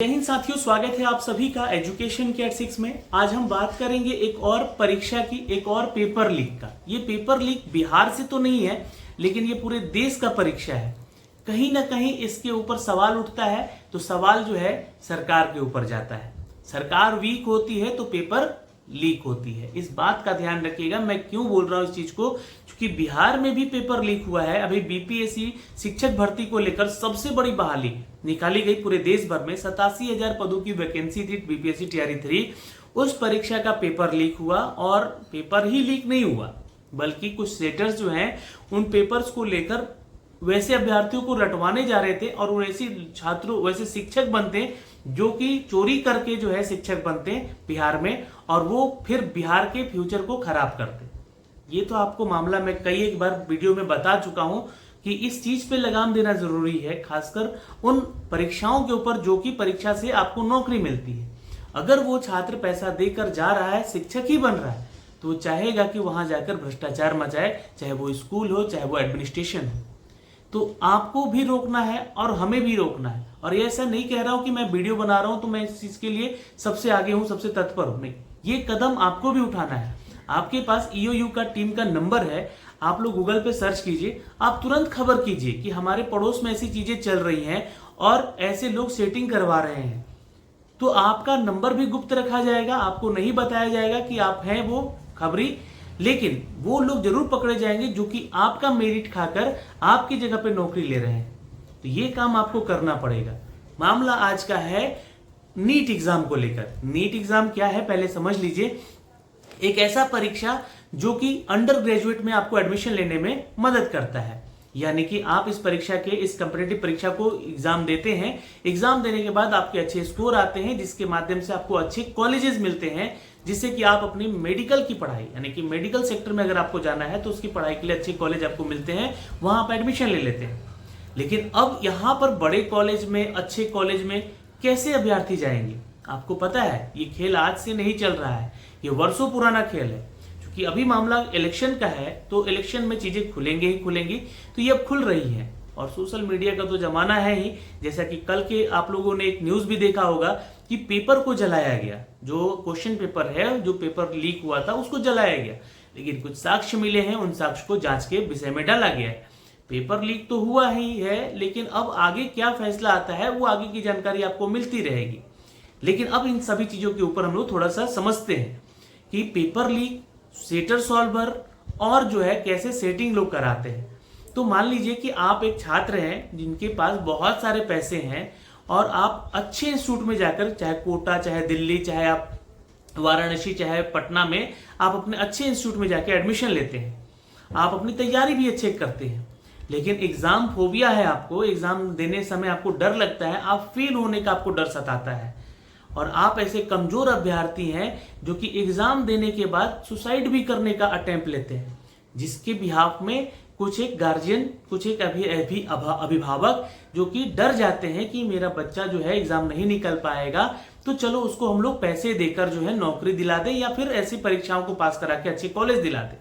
जय हिंद साथियों, स्वागत है आप सभी का एजुकेशन के एट 6 में। आज हम बात करेंगे एक और परीक्षा की, एक और पेपर लीक का। ये पेपर लीक बिहार से तो नहीं है, लेकिन ये पूरे देश का परीक्षा है। कहीं ना कहीं इसके ऊपर सवाल उठता है, तो सवाल जो है सरकार के ऊपर जाता है। सरकार वीक होती है तो पेपर लीक होती है। इस बात का ध्यान रखिएगा। मैं क्यों बोल रहा हूं इस चीज को, क्योंकि बिहार में भी पेपर लीक हुआ है। अभी बीपीएससी शिक्षक भर्ती को लेकर सबसे बड़ी बहाली निकाली गई पूरे देश भर में। 87,000 पदों की वैकेंसी थी बीपीएससी टीआरई 3। उस परीक्षा का पेपर लीक हुआ, और पेपर ही लीक नहीं हुआ बल्कि कुछ सेटर्स जो हैं उन पेपर्स को लेकर वैसे अभ्यर्थियों को रटवाने जा रहे थे, और वैसे छात्रों वैसे शिक्षक बनते जो कि चोरी करके जो है शिक्षक बनते बिहार में, और वो फिर बिहार के फ्यूचर को खराब करते। ये तो आपको मामला मैं कई एक बार वीडियो में बता चुका हूं कि इस चीज पे लगाम देना जरूरी है, खासकर उन परीक्षाओं के ऊपर जो कि परीक्षा से आपको नौकरी मिलती है। अगर वो छात्र पैसा देकर जा रहा है, शिक्षक ही बन रहा है, तो वो चाहेगा कि वहां जाकर भ्रष्टाचार मचाए, चाहे वो स्कूल हो चाहे वो एडमिनिस्ट्रेशन हो। तो आपको भी रोकना है और हमें भी रोकना है। और ये ऐसा नहीं कह रहा हूं कि मैं वीडियो बना रहा हूं तो मैं इस चीज के लिए सबसे आगे हूं, सबसे तत्पर हूं। नहीं, ये कदम आपको भी उठाना है। आपके पास ईओयू का टीम का नंबर है, आप लोग गूगल पे सर्च कीजिए, आप तुरंत खबर कीजिए कि हमारे पड़ोस में ऐसी चीजें चल रही हैं और ऐसे लोग सेटिंग करवा रहे हैं। तो आपका नंबर भी गुप्त रखा जाएगा, आपको नहीं बताया जाएगा कि आप हैं वो खबरी, लेकिन वो लोग जरूर पकड़े जाएंगे जो कि आपका मेरिट खाकर आपकी जगह पे नौकरी ले रहे हैं। तो ये काम आपको करना पड़ेगा। मामला आज का है नीट एग्जाम को लेकर। नीट एग्जाम क्या है पहले समझ लीजिए। एक ऐसा परीक्षा जो कि अंडर ग्रेजुएट में आपको एडमिशन लेने में मदद करता है। यानी कि आप इस परीक्षा के, इस कंपटीटिव परीक्षा को एग्जाम देते हैं। एग्जाम देने के बाद आपके अच्छे स्कोर आते हैं, जिसके माध्यम से आपको अच्छे कॉलेजेस मिलते हैं, जिससे कि आप अपनी मेडिकल की पढ़ाई, यानी कि मेडिकल सेक्टर में अगर आपको जाना है तो उसकी पढ़ाई के लिए अच्छे कॉलेज आपको मिलते हैं, वहां आप एडमिशन ले लेते हैं। लेकिन अब यहां पर बड़े कॉलेज में, अच्छे कॉलेज में कैसे अभ्यर्थी जाएंगे? आपको पता है ये खेल आज से नहीं चल रहा है, ये वर्षों पुराना खेल है। क्योंकि अभी मामला इलेक्शन का है, तो इलेक्शन में चीजें खुलेंगे ही खुलेंगी, तो ये अब खुल रही है। और सोशल मीडिया का तो जमाना है ही। जैसा कि कल के आप लोगों ने एक न्यूज भी देखा होगा कि पेपर को जलाया गया। जो क्वेश्चन पेपर है, जो पेपर लीक हुआ था, उसको जलाया गया। लेकिन कुछ साक्ष्य मिले हैं, उन साक्ष्य को जांच के विषय में डाला गया है। पेपर लीक तो हुआ ही है, लेकिन अब आगे क्या फैसला आता है वो आगे की जानकारी आपको मिलती रहेगी। लेकिन अब इन सभी चीजों के ऊपर हम लोग थोड़ा सा समझते हैं कि पेपर लीक, सेटर सॉल्वर और जो है कैसे सेटिंग लोग कराते हैं। तो मान लीजिए कि आप एक छात्र हैं जिनके पास बहुत सारे पैसे हैं, और आप अच्छे इंस्टीट्यूट में जाकर, चाहे कोटा, चाहे दिल्ली, चाहे आप वाराणसी, चाहे पटना में, आप अपने अच्छे इंस्टीट्यूट में जाकर एडमिशन लेते हैं। आप अपनी तैयारी भी अच्छे करते हैं, लेकिन एग्जाम फोबिया है आपको। एग्जाम देने समय आपको डर लगता है, आप फेल होने का आपको डर सताता है। और आप ऐसे कमजोर अभ्यर्थी हैं जो कि एग्जाम देने के बाद सुसाइड भी करने का अटेम्प्ट लेते हैं, जिसके बिहाफ में कुछ एक गार्जियन, कुछ एक अभिभावक जो कि डर जाते हैं कि मेरा बच्चा जो है एग्जाम नहीं निकल पाएगा, तो चलो उसको हम लोग पैसे देकर जो है नौकरी दिला दें, या फिर ऐसी परीक्षाओं को पास करा के अच्छे कॉलेज दिला दें।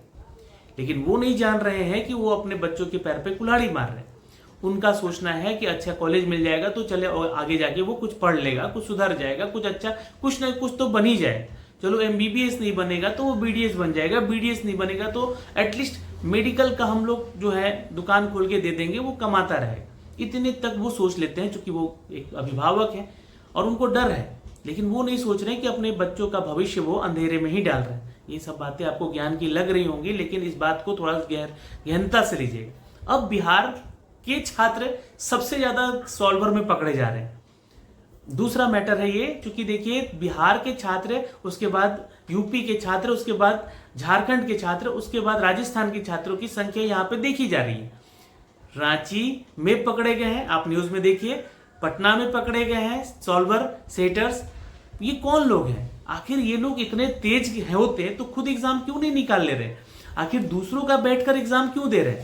लेकिन वो नहीं जान रहे हैं कि वो अपने बच्चों के पैर पे कुल्हाड़ी मार रहे हैं। उनका सोचना है कि अच्छा कॉलेज मिल जाएगा तो चले, और आगे जाके वो कुछ पढ़ लेगा, कुछ सुधर जाएगा, कुछ अच्छा, कुछ ना कुछ तो बन ही जाए। चलो एमबीबीएस नहीं बनेगा तो वो बीडीएस बन जाएगा, बीडीएस नहीं बनेगा तो एटलीस्ट मेडिकल का हम लोग जो है दुकान खोल के दे देंगे, वो कमाता रहेगा। इतने तक वो सोच लेते हैं, चूंकि वो एक अभिभावक है और उनको डर है। लेकिन वो नहीं सोच रहे कि अपने बच्चों का भविष्य वो अंधेरे में ही डाल रहे हैं। ये सब बातें आपको ज्ञान की लग रही होंगी, लेकिन इस बात को थोड़ा गहनता से लीजिएगा। अब बिहार के छात्र सबसे ज्यादा सॉल्वर में पकड़े जा रहे हैं। दूसरा मैटर है ये, क्योंकि देखिए बिहार के छात्र, उसके बाद यूपी के छात्र, उसके बाद झारखंड के छात्र, उसके बाद राजस्थान के छात्रों की संख्या यहाँ पे देखी जा रही है। रांची में पकड़े गए हैं, आप न्यूज में देखिए, पटना में पकड़े गए हैं सॉल्वर, सेटर्स। ये कौन लोग हैं? आखिर ये लोग इतने तेज होते तो खुद एग्जाम क्यों नहीं निकाल ले रहे? आखिर दूसरों का बैठकर एग्जाम क्यों दे रहे?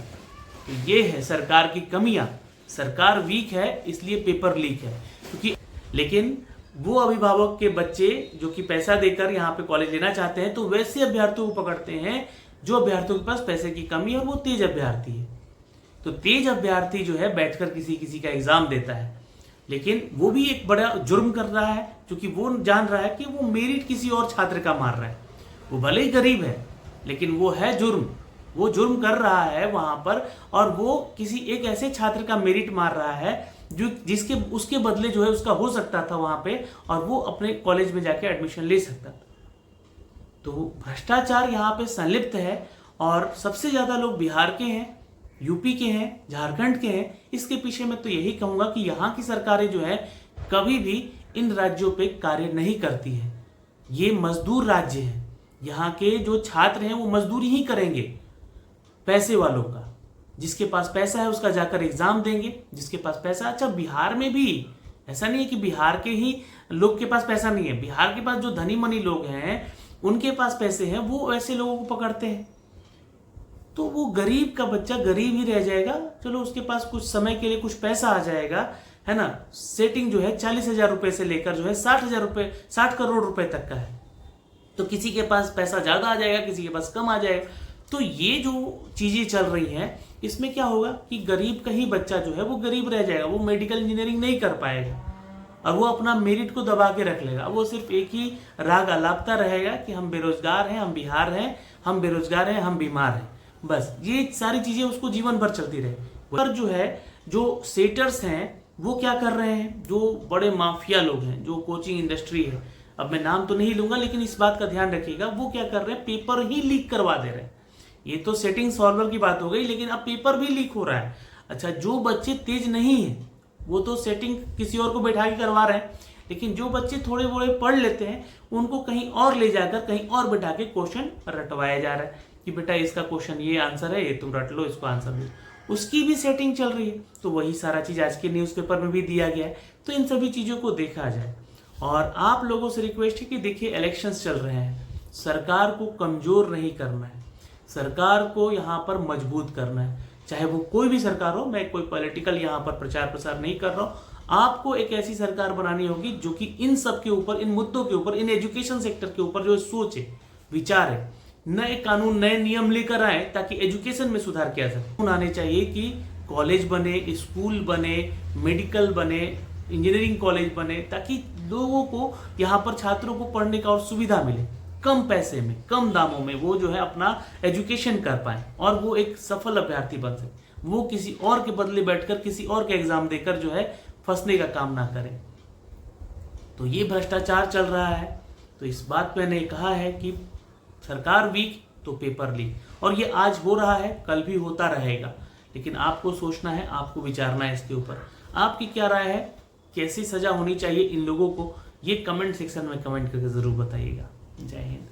तो ये है सरकार की कमियां। सरकार वीक है, इसलिए पेपर लीक है। क्योंकि लेकिन वो अभिभावक के बच्चे जो कि पैसा देकर यहाँ पे कॉलेज लेना चाहते हैं, तो वैसे अभ्यर्थियों को पकड़ते हैं जो अभ्यर्थियों के पास पैसे की कमी है, और वो तेज अभ्यर्थी है। तो तेज अभ्यर्थी जो है बैठकर किसी किसी का एग्जाम देता है। लेकिन वो भी एक बड़ा जुर्म कर रहा है, क्योंकि वो जान रहा है कि वो मेरिट किसी और छात्र का मार रहा है। वो भले ही गरीब है, लेकिन वो है जुर्म, वो जुर्म कर रहा है वहां पर, और वो किसी एक ऐसे छात्र का मेरिट मार रहा है जो जिसके उसके बदले जो है उसका हो सकता था वहां पे, और वो अपने कॉलेज में जाके एडमिशन ले सकता था। तो भ्रष्टाचार यहाँ पे संलिप्त है, और सबसे ज्यादा लोग बिहार के हैं, यूपी के हैं, झारखंड के हैं। इसके पीछे मैं तो यही कहूंगा कि यहाँ की सरकारें जो है कभी भी इन राज्यों पे कार्य नहीं करती है। ये मजदूर राज्य है, यहाँ के जो छात्र हैं वो मजदूरी ही करेंगे पैसे वालों का। जिसके पास पैसा है उसका जाकर एग्जाम देंगे, जिसके पास पैसा। अच्छा, बिहार में भी ऐसा नहीं है कि बिहार के ही लोग के पास पैसा नहीं है। बिहार के पास जो धनी मनी लोग हैं उनके पास पैसे हैं, वो ऐसे लोगों को पकड़ते हैं। तो वो गरीब का बच्चा गरीब ही रह जाएगा। चलो, उसके पास कुछ समय के लिए कुछ पैसा आ जाएगा, है ना। सेटिंग जो है 40,000 रुपए से लेकर जो है 60,000 रुपए, 60 करोड़ रुपए तक का है। तो किसी के पास पैसा ज्यादा आ जाएगा, किसी के पास कम आ जाएगा। तो ये जो चीजें चल रही हैं, इसमें क्या होगा कि गरीब का ही बच्चा जो है वो गरीब रह जाएगा। वो मेडिकल इंजीनियरिंग नहीं कर पाएगा, और वो अपना मेरिट को दबा के रख लेगा। वो सिर्फ एक ही राग अलापता रहेगा कि हम बेरोजगार हैं, हम बिहार हैं, हम बेरोजगार हैं, हम बीमार हैं। बस ये सारी चीजें उसको जीवन भर चलती रहे। पर जो है, जो सेटर्स हैं वो क्या कर रहे हैं, जो बड़े माफिया लोग हैं, जो कोचिंग इंडस्ट्री है, अब मैं नाम तो नहीं लूंगा, लेकिन इस बात का ध्यान रखिएगा, वो क्या कर रहे हैं, पेपर ही लीक करवा दे रहे हैं। ये तो सेटिंग सॉल्वर की बात हो गई, लेकिन अब पेपर भी लीक हो रहा है। अच्छा, जो बच्चे तेज नहीं है वो तो सेटिंग किसी और को बैठा के करवा रहे हैं, लेकिन जो बच्चे थोड़े बोड़े पढ़ लेते हैं उनको कहीं और ले जाकर कहीं और बैठा के क्वेश्चन रटवाया जा रहा है कि बेटा इसका क्वेश्चन ये आंसर है, ये तुम रट लो, इसको आंसर दो। उसकी भी सेटिंग चल रही है। तो वही सारा चीज आज के न्यूज़पेपर में भी दिया गया है। तो इन सभी चीजों को देखा जाए। और आप लोगों से रिक्वेस्ट है कि देखिए, इलेक्शंस चल रहे हैं, सरकार को कमजोर नहीं करना है, सरकार को यहाँ पर मजबूत करना है। चाहे वो कोई भी सरकार हो, मैं कोई पॉलिटिकल यहाँ पर प्रचार प्रसार नहीं कर रहा हूँ। आपको एक ऐसी सरकार बनानी होगी जो कि इन सब के ऊपर, इन मुद्दों के ऊपर, इन एजुकेशन सेक्टर के ऊपर जो सोच है, विचार है, नए कानून, नए नियम लेकर आए ताकि एजुकेशन में सुधार किया जाए। आने चाहिए कि कॉलेज बने, स्कूल बने, मेडिकल बने, इंजीनियरिंग कॉलेज बने, ताकि लोगों को यहाँ पर, छात्रों को पढ़ने का और सुविधा मिले, कम पैसे में, कम दामों में वो जो है अपना एजुकेशन कर पाए, और वो एक सफल अभ्यर्थी बन सके। वो किसी और के बदले बैठकर किसी और के एग्जाम देकर जो है फंसने का काम ना करें। तो ये भ्रष्टाचार चल रहा है। तो इस बात पे मैंने कहा है कि सरकार वीक तो पेपर लीक, और ये आज हो रहा है, कल भी होता रहेगा। लेकिन आपको सोचना है, आपको विचारना है इसके ऊपर। आपकी क्या राय है, कैसी सजा होनी चाहिए इन लोगों को, ये कमेंट सेक्शन में कमेंट करके जरूर बताइएगा। जय हिंद।